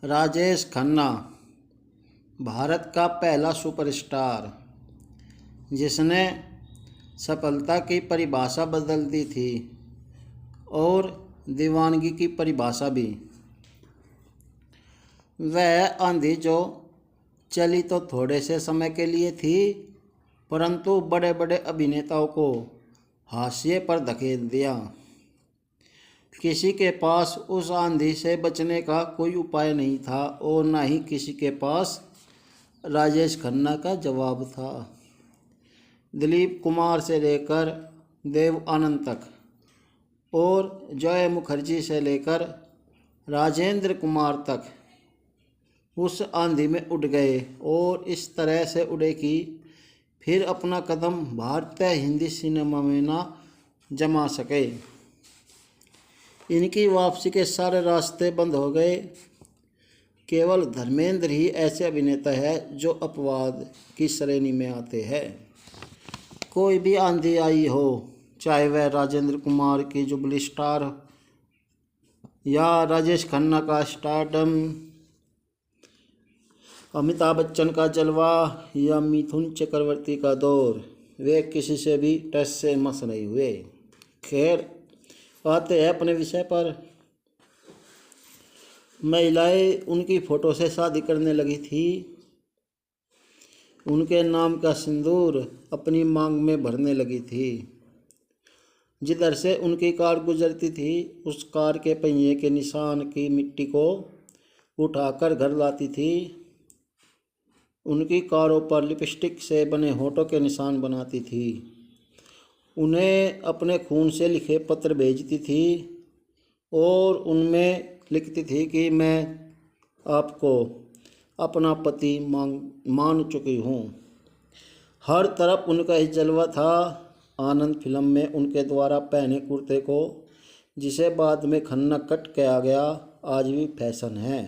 राजेश खन्ना भारत का पहला सुपरस्टार जिसने सफलता की परिभाषा बदल दी थी और दीवानगी की परिभाषा भी। वह आंधी जो चली तो थोड़े से समय के लिए थी, परंतु बड़े बड़े अभिनेताओं को हाशिए पर धकेल दिया। किसी के पास उस आंधी से बचने का कोई उपाय नहीं था और न ही किसी के पास राजेश खन्ना का जवाब था। दिलीप कुमार से लेकर देव आनंद तक और जय मुखर्जी से लेकर राजेंद्र कुमार तक उस आंधी में उड़ गए और इस तरह से उड़े कि फिर अपना कदम भारतीय हिंदी सिनेमा में ना जमा सके। इनकी वापसी के सारे रास्ते बंद हो गए। केवल धर्मेंद्र ही ऐसे अभिनेता है जो अपवाद की श्रेणी में आते हैं। कोई भी आंधी आई हो, चाहे वह राजेंद्र कुमार की जुबली स्टार या राजेश खन्ना का स्टारडम, अमिताभ बच्चन का जलवा या मिथुन चक्रवर्ती का दौर, वे किसी से भी टच से मस नहीं हुए। खैर, आते हैं अपने विषय पर। महिलाएं उनकी फ़ोटो से शादी करने लगी थी। उनके नाम का सिंदूर अपनी मांग में भरने लगी थी। जिधर से उनकी कार गुजरती थी, उस कार के पहिए के निशान की मिट्टी को उठाकर घर लाती थी। उनकी कारों पर लिपस्टिक से बने होठों के निशान बनाती थी। उन्हें अपने खून से लिखे पत्र भेजती थी और उनमें लिखती थी कि मैं आपको अपना पति मान चुकी हूँ। हर तरफ उनका ही जलवा था। आनंद फिल्म में उनके द्वारा पहने कुर्ते को, जिसे बाद में खन्ना कट कहा गया, आज भी फैशन है।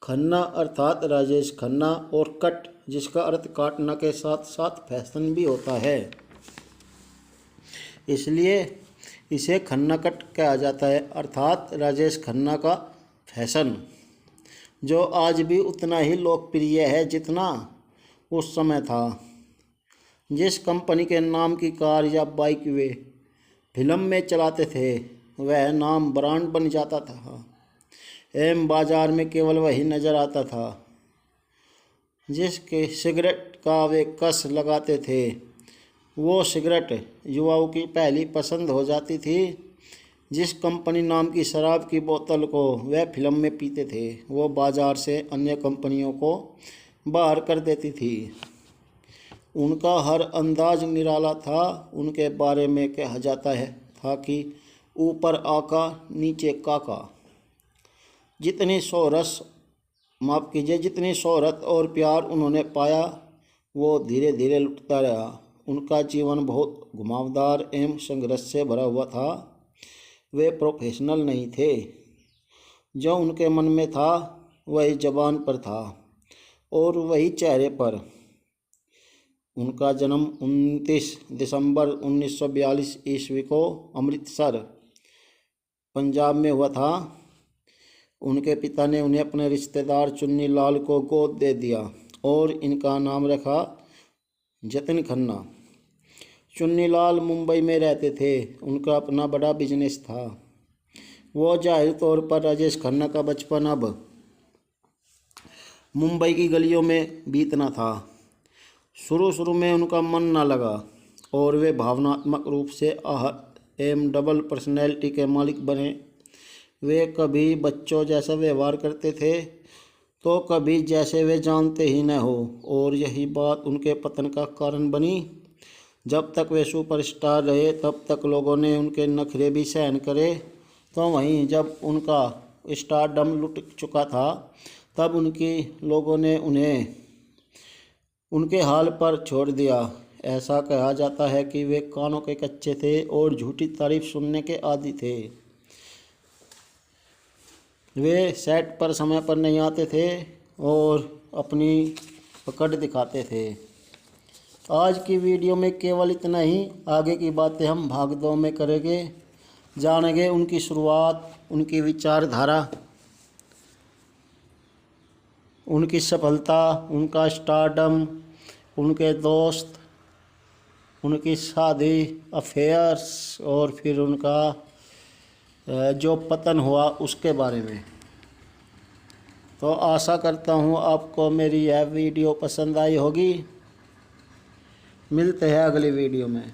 खन्ना अर्थात राजेश खन्ना और कट, जिसका अर्थ काटना के साथ साथ फैशन भी होता है, इसलिए इसे खन्ना कट कहा जाता है, अर्थात राजेश खन्ना का फैशन, जो आज भी उतना ही लोकप्रिय है जितना उस समय था। जिस कंपनी के नाम की कार या बाइक वे फिल्म में चलाते थे, वह नाम ब्रांड बन जाता था एवं बाजार में केवल वही नज़र आता था। जिसके सिगरेट का वे कस लगाते थे, वो सिगरेट युवाओं की पहली पसंद हो जाती थी। जिस कंपनी नाम की शराब की बोतल को वह फिल्म में पीते थे, वो बाजार से अन्य कंपनियों को बाहर कर देती थी। उनका हर अंदाज निराला था। उनके बारे में कहा जाता है था कि ऊपर आका नीचे काका। जितनी शोहरत और प्यार उन्होंने पाया, वो धीरे धीरे लुटता रहा। उनका जीवन बहुत घुमावदार एवं संघर्ष से भरा हुआ था। वे प्रोफेशनल नहीं थे। जो उनके मन में था वही ज़बान पर था और वही चेहरे पर। उनका जन्म 29 दिसंबर 1942 ईस्वी को अमृतसर, पंजाब में हुआ था। उनके पिता ने उन्हें अपने रिश्तेदार चुन्नी लाल को गोद दे दिया और इनका नाम रखा जतिन खन्ना। चुन्नी लाल मुंबई में रहते थे। उनका अपना बड़ा बिजनेस था। वो जाहिर तौर पर राजेश खन्ना का बचपन अब मुंबई की गलियों में बीतना था। शुरू में उनका मन न लगा और वे भावनात्मक रूप से आहत एवं डबल पर्सनैलिटी के मालिक बने। वे कभी बच्चों जैसा व्यवहार करते थे तो कभी जैसे वे जानते ही न हो, और यही बात उनके पतन का कारण बनी। जब तक वे सुपरस्टार रहे तब तक लोगों ने उनके नखरे भी सहन करे, तो वहीं जब उनका स्टारडम लुट चुका था तब लोगों ने उन्हें उनके हाल पर छोड़ दिया। ऐसा कहा जाता है कि वे कानों के कच्चे थे और झूठी तारीफ सुनने के आदी थे। वे सेट पर समय पर नहीं आते थे और अपनी पकड़ दिखाते थे। आज की वीडियो में केवल इतना ही। आगे की बातें हम भाग 2 में करेंगे। जानेंगे उनकी शुरुआत, उनकी विचारधारा उनकी सफलता, उनका स्टारडम, उनके दोस्त, उनकी शादी, अफेयर्स और फिर उनका जो पतन हुआ उसके बारे में। तो आशा करता हूँ आपको मेरी यह वीडियो पसंद आई होगी। मिलते हैं अगली वीडियो में।